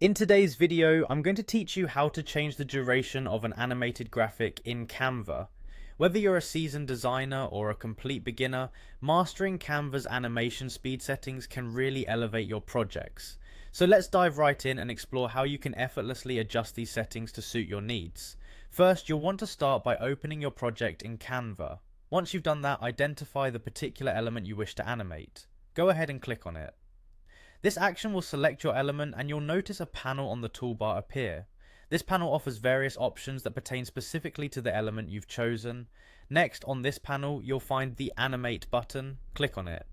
In today's video, I'm going to teach you how to change the duration of an animated graphic in Canva. Whether you're a seasoned designer or a complete beginner, mastering Canva's animation speed settings can really elevate your projects. So let's dive right in and explore how you can effortlessly adjust these settings to suit your needs. First, you'll want to start by opening your project in Canva. Once you've done that, identify the particular element you wish to animate. Go ahead and click on it. This action will select your element and you'll notice a panel on the toolbar appear. This panel offers various options that pertain specifically to the element you've chosen. Next, on this panel, you'll find the Animate button. Click on it.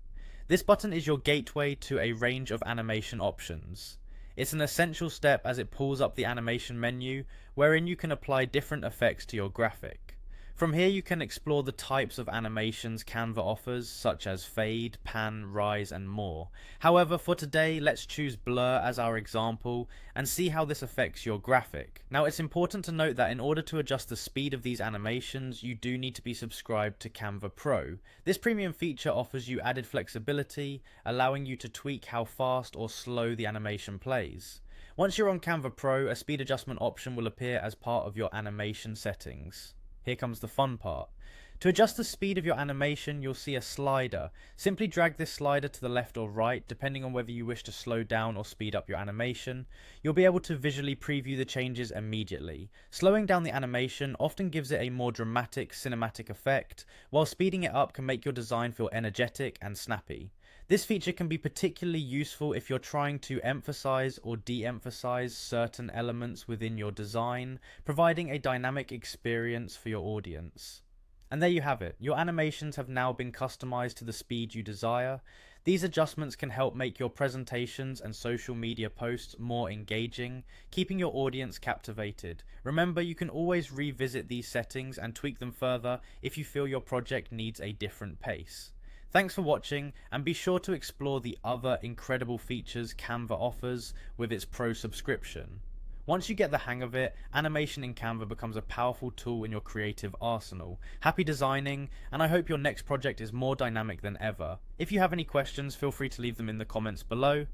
This button is your gateway to a range of animation options. It's an essential step as it pulls up the animation menu, wherein you can apply different effects to your graphic. From here you can explore the types of animations Canva offers, such as fade, pan, rise and more. However, for today, let's choose blur as our example and see how this affects your graphic. Now, it's important to note that in order to adjust the speed of these animations, you do need to be subscribed to Canva Pro. This premium feature offers you added flexibility, allowing you to tweak how fast or slow the animation plays. Once you're on Canva Pro, a speed adjustment option will appear as part of your animation settings. Here comes the fun part. To adjust the speed of your animation, you'll see a slider. Simply drag this slider to the left or right, depending on whether you wish to slow down or speed up your animation. You'll be able to visually preview the changes immediately. Slowing down the animation often gives it a more dramatic, cinematic effect, while speeding it up can make your design feel energetic and snappy. This feature can be particularly useful if you're trying to emphasize or de-emphasize certain elements within your design, providing a dynamic experience for your audience. And there you have it. Your animations have now been customized to the speed you desire. These adjustments can help make your presentations and social media posts more engaging, keeping your audience captivated. Remember, you can always revisit these settings and tweak them further if you feel your project needs a different pace. Thanks for watching, and be sure to explore the other incredible features Canva offers with its Pro subscription. Once you get the hang of it, animation in Canva becomes a powerful tool in your creative arsenal. Happy designing, and I hope your next project is more dynamic than ever. If you have any questions, feel free to leave them in the comments below.